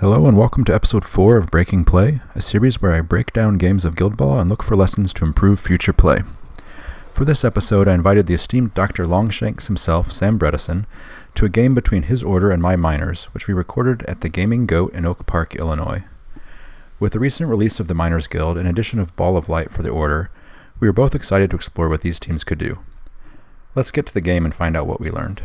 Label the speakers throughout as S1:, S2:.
S1: Hello and welcome to episode 4 of Breaking Play, a series where I break down games of Guild Ball and look for lessons to improve future play. For this episode, I invited the esteemed Dr. Longshanks himself, Sam Bredesen, to a game between his order and my miners, which we recorded at the Gaming Goat in Oak Park, Illinois. With the recent release of the Miners Guild and addition of Ball of Light for the order, we were both excited to explore what these teams could do. Let's get to the game and find out what we learned.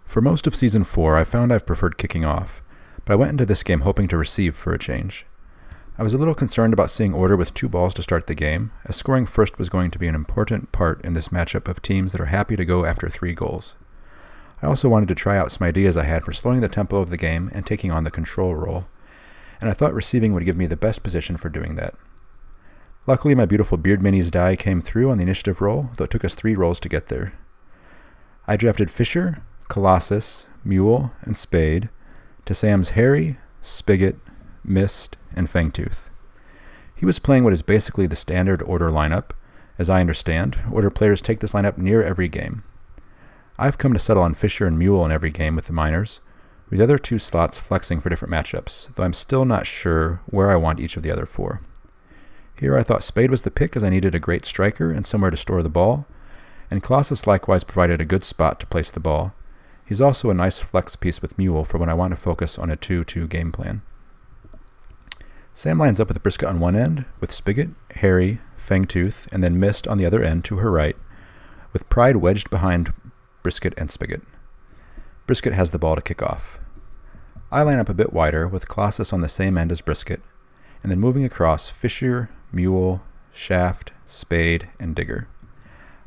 S1: For most of Season 4, I found I've preferred kicking off, but I went into this game hoping to receive for a change. I was a little concerned about seeing Order with 2 balls to start the game, as scoring first was going to be an important part in this matchup of teams that are happy to go after 3 goals. I also wanted to try out some ideas I had for slowing the tempo of the game and taking on the control role, and I thought receiving would give me the best position for doing that. Luckily, my beautiful Beard Minis die came through on the initiative roll, though it took us 3 rolls to get there. I drafted Fisher, Colossus, Mule, and Spade to Sam's Harry, Spigot, Mist, and Fangtooth. He was playing what is basically the standard Order lineup. As I understand, Order players take this lineup near every game. I've come to settle on Fisher and Mule in every game with the Miners, with the other 2 slots flexing for different matchups, though I'm still not sure where I want each of the other 4. Here I thought Spade was the pick as I needed a great striker and somewhere to store the ball, and Colossus likewise provided a good spot to place the ball. He's also a nice flex piece with Mule for when I want to focus on a 2-2 game plan. Sam lines up with Brisket on one end, with Spigot, Harry, Fangtooth, and then Mist on the other end to her right, with Pride wedged behind Brisket and Spigot. Brisket has the ball to kick off. I line up a bit wider, with Colossus on the same end as Brisket, and then moving across Fisher, Mule, Shaft, Spade, and Digger.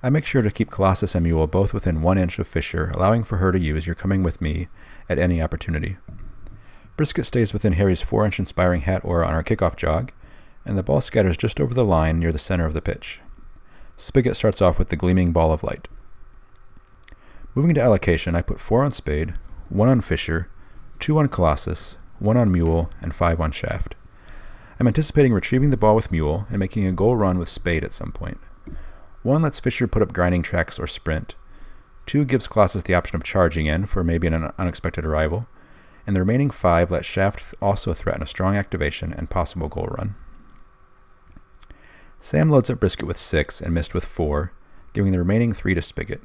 S1: I make sure to keep Colossus and Mule both within 1 inch of Fisher, allowing for her to use You're Coming With Me at any opportunity. Brisket stays within Harry's 4-inch Inspiring Hat aura on our kickoff jog, and the ball scatters just over the line near the center of the pitch. Spigot starts off with the Gleaming Ball of Light. Moving to allocation, I put 4 on Spade, 1 on Fisher, 2 on Colossus, 1 on Mule, and 5 on Shaft. I'm anticipating retrieving the ball with Mule and making a goal run with Spade at some point. 1 lets Fisher put up grinding tracks or sprint. 2 gives Colossus the option of charging in for maybe an unexpected arrival. And the remaining 5 let Shaft also threaten a strong activation and possible goal run. Sam loads up Brisket with 6 and Mist with 4, giving the remaining 3 to Spigot.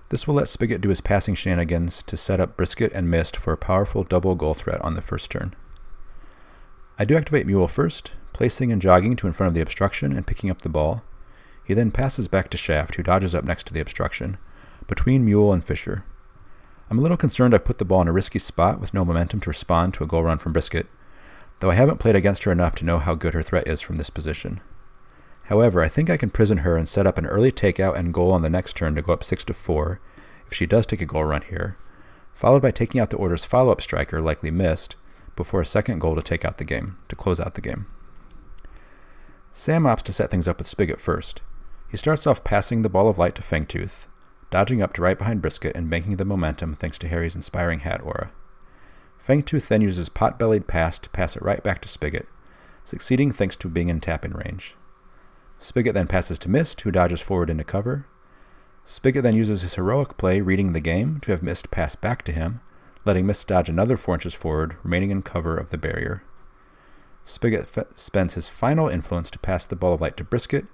S1: This will let Spigot do his passing shenanigans to set up Brisket and Mist for a powerful double goal threat on the first turn. I do activate Mule first, placing and jogging to in front of the obstruction and picking up the ball. He then passes back to Shaft, who dodges up next to the obstruction, between Mule and Fisher. I'm a little concerned I've put the ball in a risky spot with no momentum to respond to a goal run from Brisket, though I haven't played against her enough to know how good her threat is from this position. However, I think I can prison her and set up an early takeout and goal on the next turn to go up 6-4 if she does take a goal run here, followed by taking out the Order's follow-up striker, likely Mist, before a second goal to take out the game, to close out the game. Sam opts to set things up with Spigot first. He starts off passing the Ball of Light to Fangtooth, dodging up to right behind Brisket and banking the momentum thanks to Harry's Inspiring Hat aura. Fangtooth then uses Pot-Bellied Pass to pass it right back to Spigot, succeeding thanks to being in tap-in range. Spigot then passes to Mist, who dodges forward into cover. Spigot then uses his heroic play reading the game to have Mist pass back to him, letting Mist dodge another 4 inches forward, remaining in cover of the barrier. Spigot spends his final influence to pass the Ball of Light to Brisket,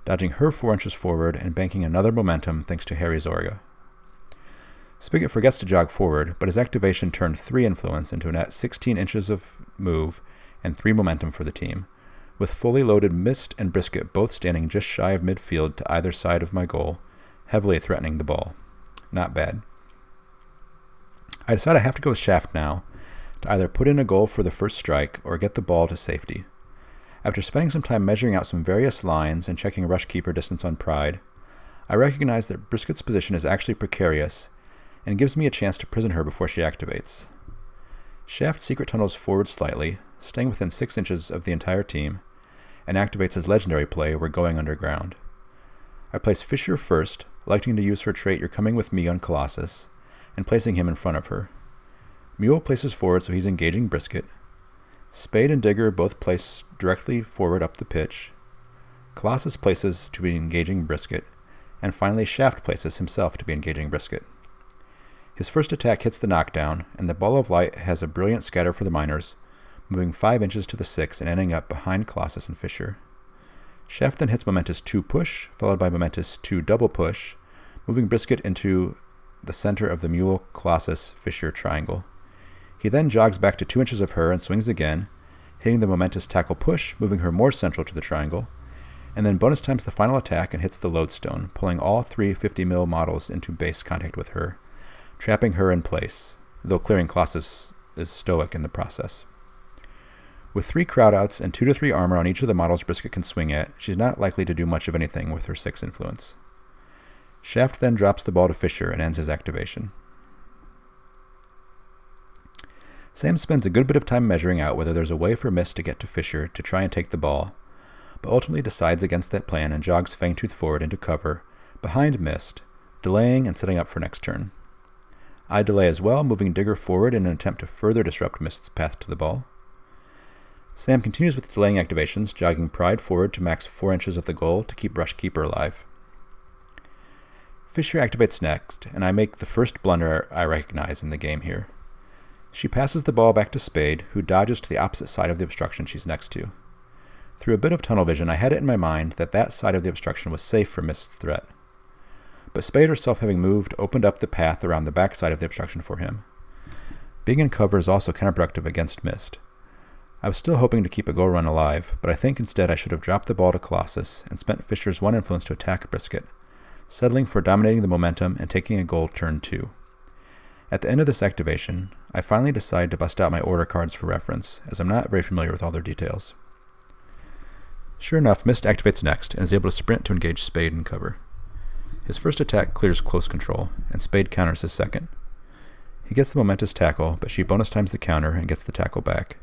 S1: dodging her 4 inches forward and banking another momentum thanks to Harry's aura. Spigot forgets to jog forward, but his activation turned 3 influence into a net 16 inches of move and 3 momentum for the team, with fully loaded Mist and Brisket both standing just shy of midfield to either side of my goal, heavily threatening the ball. Not bad. I decide I have to go with Shaft now, to either put in a goal for the first strike or get the ball to safety. After spending some time measuring out some various lines and checking rush keeper distance on Pride, I recognize that Brisket's position is actually precarious and gives me a chance to prison her before she activates. Shaft secret tunnels forward slightly, staying within 6 inches of the entire team, and activates his legendary play, We're Going Underground. I place Fisher first, electing to use her trait You're Coming With Me on Colossus, and placing him in front of her. Mule places forward so he's engaging Brisket. Spade and Digger both place directly forward up the pitch. Colossus places to be engaging Brisket, and finally Shaft places himself to be engaging Brisket. His first attack hits the knockdown, and the Ball of Light has a brilliant scatter for the miners, moving 5 inches to the 6 and ending up behind Colossus and Fissure. Shaft then hits Momentous 2 push, followed by Momentous 2 double push, moving Brisket into the center of the Mule, Colossus, Fissure triangle. He then jogs back to 2 inches of her and swings again, hitting the Momentous tackle push, moving her more central to the triangle, and then bonus times the final attack and hits the Lodestone, pulling all 3 50 mil models into base contact with her, trapping her in place, though clearing Colossus is stoic in the process. With 3 crowd outs and 2 to 3 armor on each of the models Brisket can swing at, she's not likely to do much of anything with her 6 influence. Shaft then drops the ball to Fissure and ends his activation. Sam spends a good bit of time measuring out whether there's a way for Mist to get to Fissure to try and take the ball, but ultimately decides against that plan and jogs Fangtooth forward into cover, behind Mist, delaying and setting up for next turn. I delay as well, moving Digger forward in an attempt to further disrupt Mist's path to the ball. Sam continues with delaying activations, jogging Pride forward to max 4 inches of the goal to keep Brushkeeper alive. Fissure activates next, and I make the first blunder I recognize in the game here. She passes the ball back to Spade, who dodges to the opposite side of the obstruction she's next to. Through a bit of tunnel vision, I had it in my mind that that side of the obstruction was safe from Mist's threat. But Spade herself having moved opened up the path around the back side of the obstruction for him. Being in cover is also counterproductive against Mist. I was still hoping to keep a goal run alive, but I think instead I should have dropped the ball to Colossus and spent Fissure's 1 influence to attack Brisket, settling for dominating the momentum and taking a goal turn 2. At the end of this activation, I finally decide to bust out my order cards for reference, as I'm not very familiar with all their details. Sure enough, Mist activates next and is able to sprint to engage Spade in cover. His first attack clears close control, and Spade counters his second. He gets the Momentous tackle, but she bonus times the counter and gets the tackle back.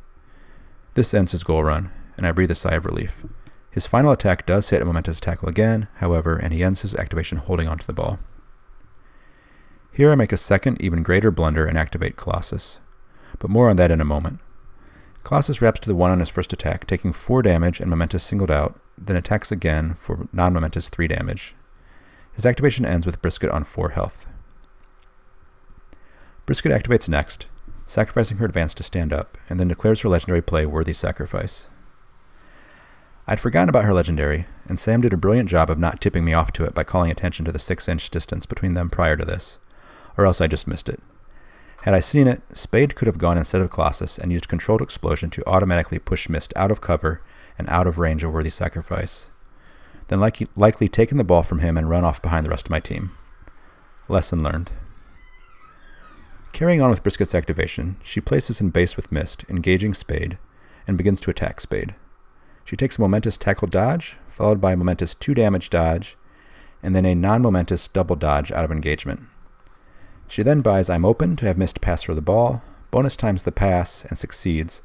S1: This ends his goal run, and I breathe a sigh of relief. His final attack does hit a Momentous tackle again, however, and he ends his activation holding onto the ball. Here I make a second, even greater blunder and activate Colossus, but more on that in a moment. Colossus wraps to the 1 on his first attack, taking 4 damage and Momentous singled out, then attacks again for non-Momentous 3 damage. His activation ends with Brisket on 4 health. Brisket activates next, sacrificing her advance to stand up, and then declares her legendary play Worthy Sacrifice. I'd forgotten about her legendary, and Sam did a brilliant job of not tipping me off to it by calling attention to the 6-inch distance between them prior to this, or else I just missed it. Had I seen it, Spade could have gone instead of Colossus and used Controlled Explosion to automatically push Mist out of cover and out of range of Worthy Sacrifice, then likely taken the ball from him and run off behind the rest of my team. Lesson learned. Carrying on with Brisket's activation, she places in base with Mist, engaging Spade, and begins to attack Spade. She takes a Momentous tackle dodge, followed by a Momentous 2 damage dodge, and then a non-Momentous double dodge out of engagement. She then buys I'm Open to have Mist pass her the ball, bonus times the pass, and succeeds,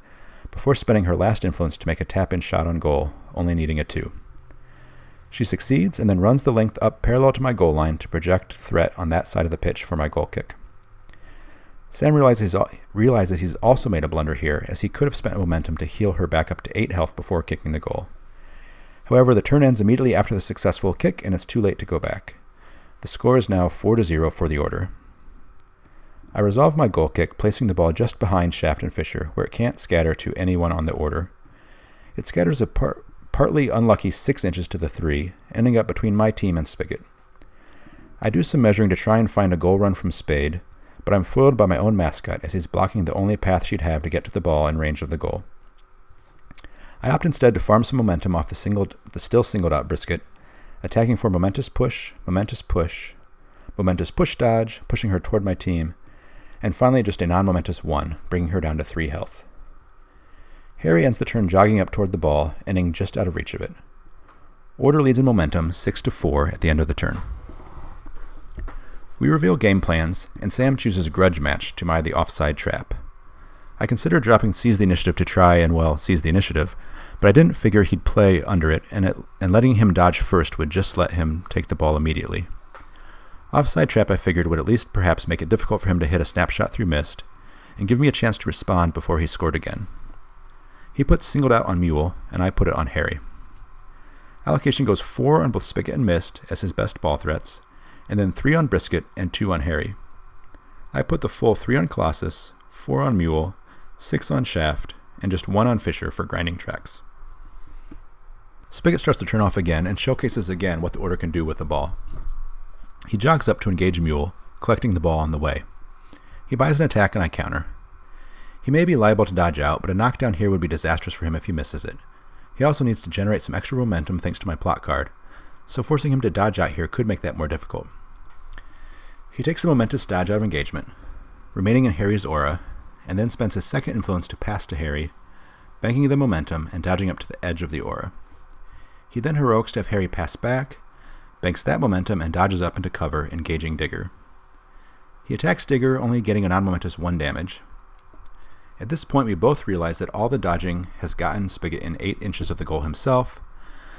S1: before spending her last influence to make a tap-in shot on goal, only needing a 2. She succeeds and then runs the length up parallel to my goal line to project threat on that side of the pitch for my goal kick. Sam realizes he's also made a blunder here, as he could have spent momentum to heal her back up to 8 health before kicking the goal. However, the turn ends immediately after the successful kick, and it's too late to go back. The score is now 4-0 for the Order. I resolve my goal kick, placing the ball just behind Shaft and Fissure, where it can't scatter to anyone on the Order. It scatters a partly unlucky 6 inches to the 3, ending up between my team and Spigot. I do some measuring to try and find a goal run from Spade, but I'm foiled by my own mascot as he's blocking the only path she'd have to get to the ball in range of the goal. I opt instead to farm some momentum off the still singled out Brisket, attacking for Momentous push, Momentous push dodge, pushing her toward my team, and finally just a non-Momentous 1, bringing her down to 3 health. Harry ends the turn jogging up toward the ball, ending just out of reach of it. Order leads in momentum 6-4 at the end of the turn. We reveal game plans, and Sam chooses Grudge Match to mine the offside trap. I considered dropping Seize the Initiative to try and, well, seize the initiative, but I didn't figure he'd play under it, and letting him dodge first would just let him take the ball immediately. Offside trap, I figured, would at least perhaps make it difficult for him to hit a snapshot through Mist, and give me a chance to respond before he scored again. He put Singled Out on Mule, and I put it on Harry. Allocation goes 4 on both Spigot and Mist as his best ball threats, and then 3 on Brisket and 2 on Harry. I put the full 3 on Colossus, 4 on Mule, 6 on Shaft, and just 1 on Fisher for grinding tracks. Spigot starts to turn off again and showcases again what the order can do with the ball. He jogs up to engage Mule, collecting the ball on the way. He buys an attack and I counter. He may be liable to dodge out, but a knockdown here would be disastrous for him if he misses it. He also needs to generate some extra momentum thanks to my plot card, so forcing him to dodge out here could make that more difficult. He takes a momentous dodge out of engagement, remaining in Harry's aura, and then spends his second influence to pass to Harry, banking the momentum and dodging up to the edge of the aura. He then heroics to have Harry pass back, banks that momentum and dodges up into cover, engaging Digger. He attacks Digger, only getting a non-momentous 1 damage. At this point we both realize that all the dodging has gotten Spigot in 8 inches of the goal himself,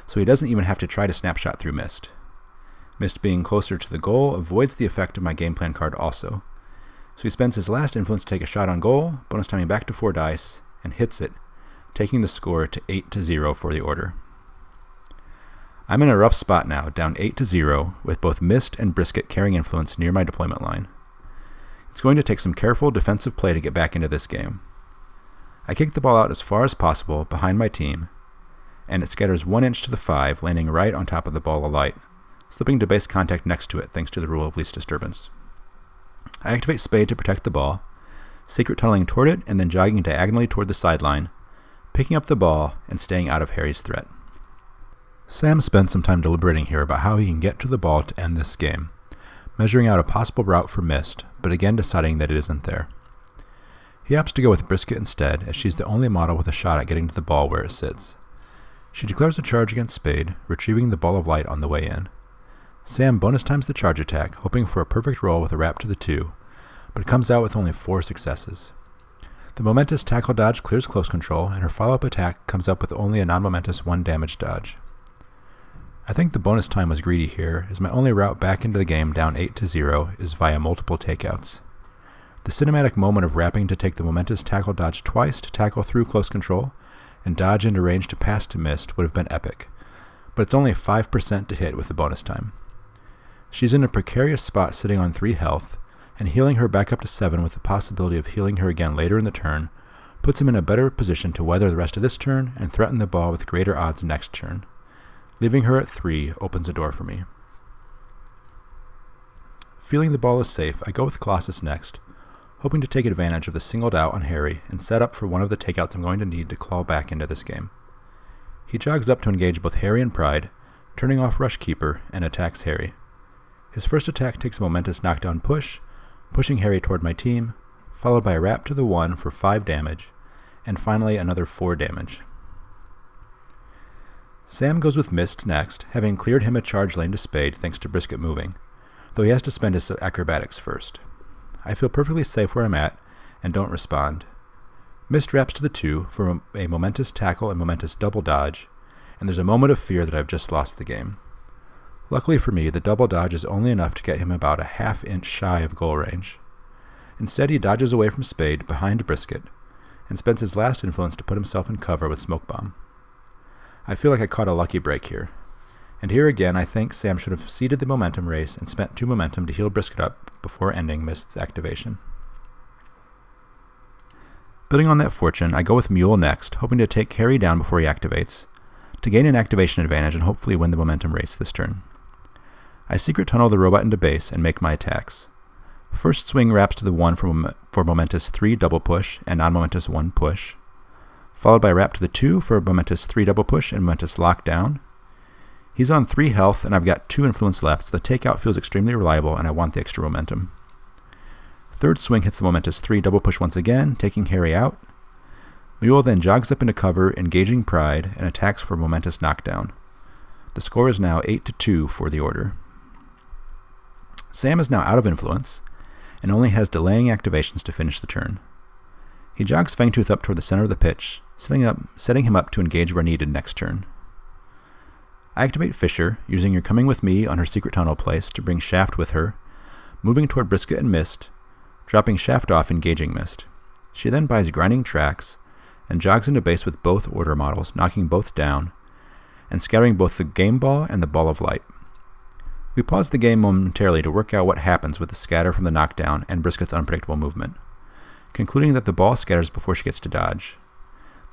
S1: so he doesn't even have to try to snapshot through Mist. Mist being closer to the goal avoids the effect of my game plan card also, so he spends his last influence to take a shot on goal, bonus timing back to 4 dice, and hits it, taking the score to 8-0 for the order. I'm in a rough spot now, down 8-0, with both Mist and Brisket carrying influence near my deployment line. It's going to take some careful defensive play to get back into this game. I kick the ball out as far as possible behind my team, and it scatters 1 inch to the 5, landing right on top of the ball of light, slipping to base contact next to it thanks to the rule of least disturbance. I activate Spade to protect the ball, secret tunneling toward it and then jogging diagonally toward the sideline, picking up the ball and staying out of Harry's threat. Sam spends some time deliberating here about how he can get to the ball to end this game, measuring out a possible route for Mist, but again deciding that it isn't there. He opts to go with Brisket instead, as she's the only model with a shot at getting to the ball where it sits. She declares a charge against Spade, retrieving the ball of light on the way in. Sam bonus times the charge attack, hoping for a perfect roll with a wrap to the 2, but comes out with only 4 successes. The momentous tackle dodge clears close control, and her follow-up attack comes up with only a non-momentous 1 damage dodge. I think the bonus time was greedy here, as my only route back into the game down 8-0 is via multiple takeouts. The cinematic moment of wrapping to take the momentous tackle dodge twice to tackle through close control, and dodge into range to pass to Mist would have been epic, but it's only 5% to hit with the bonus time. She's in a precarious spot sitting on 3 health, and healing her back up to 7 with the possibility of healing her again later in the turn puts him in a better position to weather the rest of this turn and threaten the ball with greater odds next turn. Leaving her at 3 opens a door for me. Feeling the ball is safe, I go with Colossus next, hoping to take advantage of the singled out on Harry and set up for one of the takeouts I'm going to need to claw back into this game. He jogs up to engage both Harry and Pride, turning off Rushkeeper, and attacks Harry. His first attack takes a momentous knockdown push, pushing Harry toward my team, followed by a wrap to the 1 for 5 damage, and finally another 4 damage. Sam goes with Mist next, having cleared him a charge lane to Spade thanks to Brisket moving, though he has to spend his acrobatics first. I feel perfectly safe where I'm at, and don't respond. Mist wraps to the 2 for a momentous tackle and momentous double dodge, and there's a moment of fear that I've just lost the game. Luckily for me, the double dodge is only enough to get him about a ½ inch shy of goal range. Instead, he dodges away from Spade behind Brisket, and spends his last influence to put himself in cover with Smoke Bomb. I feel like I caught a lucky break here. And here again, I think Sam should have ceded the momentum race and spent 2 momentum to heal Brisket up before ending Mist's activation. Building on that fortune, I go with Mule next, hoping to take Harry down before he activates, to gain an activation advantage and hopefully win the momentum race this turn. I secret tunnel the robot into base and make my attacks. First swing wraps to the 1 for momentous 3 double push and non-momentous 1 push, followed by a wrap to the 2 for a momentous 3 double push and momentous lockdown. He's on 3 health and I've got 2 influence left, so the takeout feels extremely reliable and I want the extra momentum. Third swing hits the momentous 3 double push once again, taking Harry out. Mule then jogs up into cover, engaging Pride, and attacks for a momentous knockdown. The score is now 8-2 for the order. Sam is now out of influence, and only has delaying activations to finish the turn. He jogs Fangtooth up toward the center of the pitch, setting him up to engage where needed next turn. I activate Fisher, using You're Coming With Me on her secret tunnel place to bring Shaft with her, moving toward Brisket and Mist, dropping Shaft off engaging Mist. She then buys Grinding Tracks, and jogs into base with both order models, knocking both down, and scattering both the game ball and the ball of light. We pause the game momentarily to work out what happens with the scatter from the knockdown and Brisket's unpredictable movement, concluding that the ball scatters before she gets to dodge.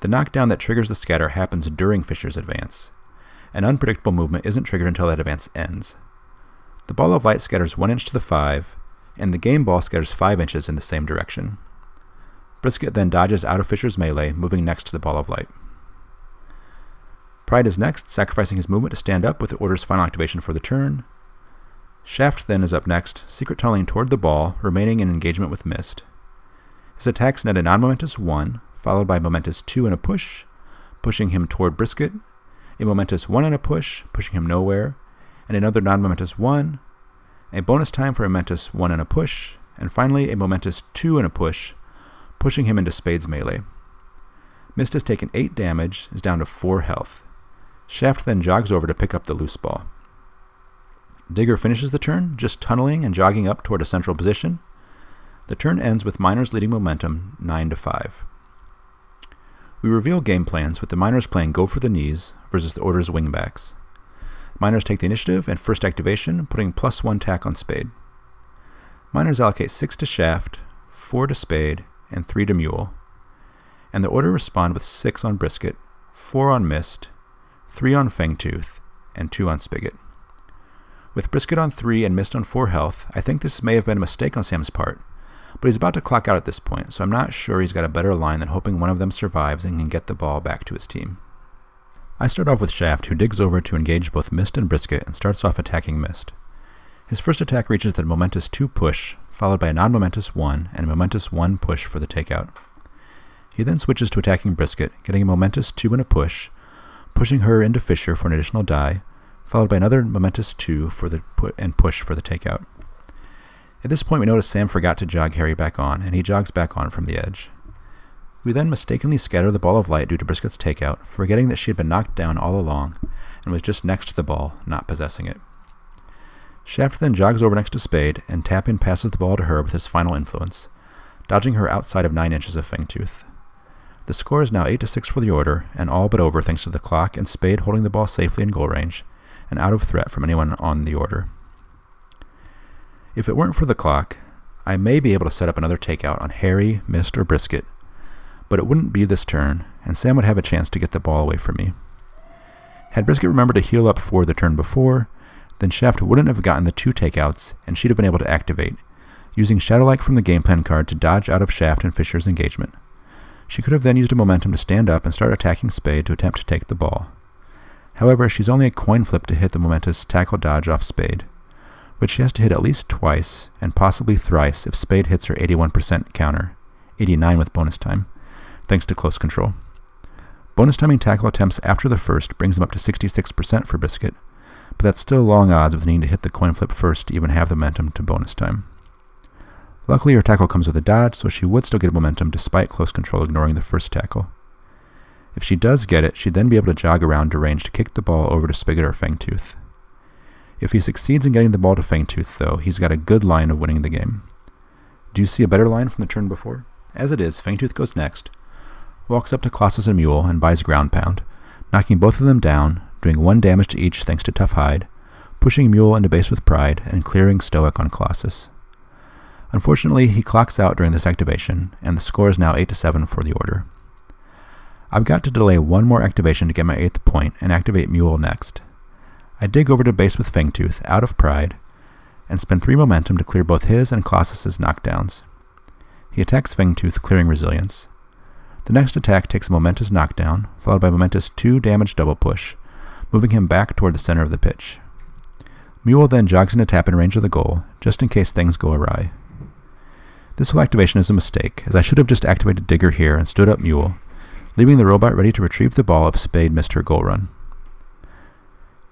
S1: The knockdown that triggers the scatter happens during Fisher's advance. An unpredictable movement isn't triggered until that advance ends. The ball of light scatters 1 inch to the 5, and the game ball scatters 5 inches in the same direction. Brisket then dodges out of Fisher's melee, moving next to the ball of light. Pride is next, sacrificing his movement to stand up with the order's final activation for the turn. Shaft then is up next, secret tunneling toward the ball, remaining in engagement with Mist. His attacks net a non-momentous 1, followed by a momentous 2 and a push, pushing him toward Brisket, a momentous 1 and a push, pushing him nowhere, and another non-momentous 1, a bonus time for a momentous 1 and a push, and finally a momentous 2 and a push, pushing him into Spade's melee. Mist has taken 8 damage, is down to 4 health. Shaft then jogs over to pick up the loose ball. Digger finishes the turn, just tunneling and jogging up toward a central position. The turn ends with Miners leading momentum 9-5. We reveal game plans with the Miners playing Go for the Knees versus the Order's Wingbacks. Miners take the initiative and first activation, putting +1 tack on Spade. Miners allocate 6 to Shaft, 4 to Spade, and 3 to Mule. And the Order respond with 6 on Brisket, 4 on Mist, 3 on Fangtooth, and 2 on Spigot. With Brisket on 3 and Mist on 4 health, I think this may have been a mistake on Sam's part, but he's about to clock out at this point, so I'm not sure he's got a better line than hoping one of them survives and can get the ball back to his team. I start off with Shaft, who digs over to engage both Mist and Brisket and starts off attacking Mist. His first attack reaches the momentous 2 push, followed by a non-momentous 1 and a momentous 1 push for the takeout. He then switches to attacking Brisket, getting a momentous 2 and a push, pushing her into Fisher for an additional die, followed by another momentous 2 for the push for the takeout. At this point we notice Sam forgot to jog Harry back on, and he jogs back on from the edge. We then mistakenly scatter the ball of light due to Brisket's takeout, forgetting that she had been knocked down all along, and was just next to the ball, not possessing it. Shaft then jogs over next to Spade, and Tap-In passes the ball to her with his final influence, dodging her outside of 9 inches of Fangtooth. The score is now 8-6 for the Order, and all but over thanks to the clock and Spade holding the ball safely in goal range, and out of threat from anyone on the Order. If it weren't for the clock, I may be able to set up another takeout on Harry, Mist, or Brisket, but it wouldn't be this turn, and Sam would have a chance to get the ball away from me. Had Brisket remembered to heal up for the turn before, then Shaft wouldn't have gotten the 2 takeouts, and she'd have been able to activate, using Shadowlike from the game plan card to dodge out of Shaft and Fisher's engagement. She could have then used a momentum to stand up and start attacking Spade to attempt to take the ball. However, she's only a coin flip to hit the momentous tackle dodge off Spade, which she has to hit at least twice, and possibly thrice if Spade hits her 81% counter, 89 with bonus time, thanks to close control. Bonus timing tackle attempts after the first brings them up to 66% for Brisket, but that's still long odds with needing to hit the coin flip first to even have the momentum to bonus time. Luckily her tackle comes with a dodge, so she would still get momentum despite close control ignoring the first tackle. If she does get it, she'd then be able to jog around to range to kick the ball over to Spigot or Fangtooth. If he succeeds in getting the ball to Fangtooth, though, he's got a good line of winning the game. Do you see a better line from the turn before? As it is, Fangtooth goes next, walks up to Colossus and Mule and buys Ground Pound, knocking both of them down, doing 1 damage to each thanks to Tough Hide, pushing Mule into base with Pride, and clearing Stoic on Colossus. Unfortunately, he clocks out during this activation, and the score is now 8-7 for the Order. I've got to delay 1 more activation to get my 8th point and activate Mule next. I dig over to base with Fangtooth, out of Pride, and spend 3 momentum to clear both his and Colossus's knockdowns. He attacks Fangtooth, clearing Resilience. The next attack takes a momentous knockdown, followed by a momentous 2 damage double push, moving him back toward the center of the pitch. Mule then jogs into Tap-In range of the goal, just in case things go awry. This whole activation is a mistake, as I should have just activated Digger here and stood up Mule, leaving the robot ready to retrieve the ball if Spade missed her goal run.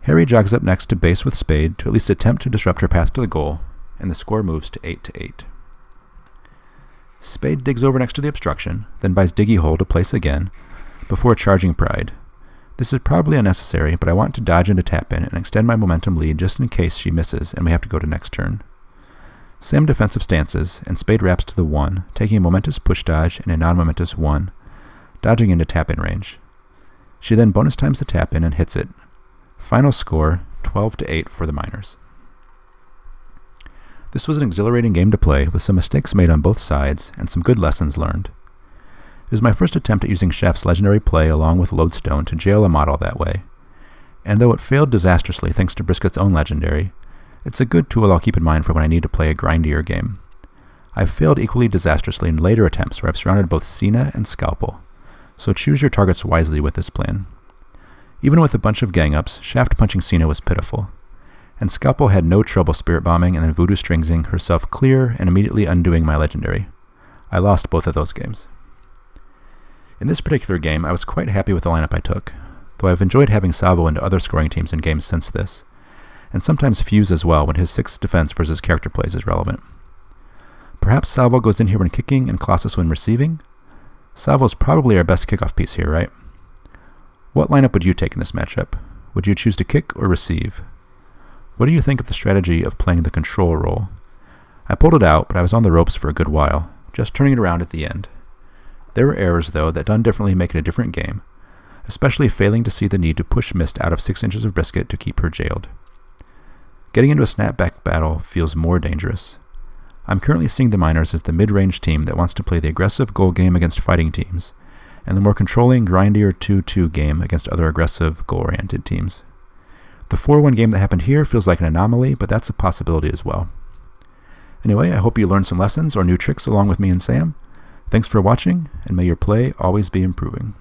S1: Harry jogs up next to base with Spade to at least attempt to disrupt her path to the goal, and the score moves to 8-8. Spade digs over next to the obstruction, then buys Diggy Hole to place again, before charging Pride. This is probably unnecessary, but I want to dodge into Tap-In and extend my momentum lead just in case she misses and we have to go to next turn. Sam defensive stances, and Spade wraps to the 1, taking a momentous push dodge and a non-momentous 1, dodging into Tap-In range. She then bonus times the Tap-In and hits it, Final score, 12-8 for the Miners. This was an exhilarating game to play, with some mistakes made on both sides, and some good lessons learned. It was my first attempt at using Chef's legendary play along with Lodestone to jail a model that way, and though it failed disastrously thanks to Brisket's own legendary, it's a good tool I'll keep in mind for when I need to play a grindier game. I've failed equally disastrously in later attempts where I've surrounded both Cena and Scalpel, so choose your targets wisely with this plan. Even with a bunch of gang-ups, shaft punching Cena was pitiful, and Scalpel had no trouble spirit bombing and then voodoo stringsing herself clear and immediately undoing my legendary. I lost both of those games. In this particular game, I was quite happy with the lineup I took, though I've enjoyed having Salvo into other scoring teams in games since this, and sometimes Fuse as well when his 6 defense versus character plays is relevant. Perhaps Salvo goes in here when kicking and Colossus when receiving? Salvo's probably our best kickoff piece here, right? What lineup would you take in this matchup? Would you choose to kick or receive? What do you think of the strategy of playing the control role? I pulled it out, but I was on the ropes for a good while, just turning it around at the end. There were errors, though, that done differently make it a different game, especially failing to see the need to push Mist out of 6 inches of Brisket to keep her jailed. Getting into a snapback battle feels more dangerous. I'm currently seeing the Miners as the mid-range team that wants to play the aggressive goal game against fighting teams, and the more controlling, grindier 2-2 game against other aggressive, goal-oriented teams. The 4-1 game that happened here feels like an anomaly, but that's a possibility as well. Anyway, I hope you learned some lessons or new tricks along with me and Sam. Thanks for watching, and may your play always be improving.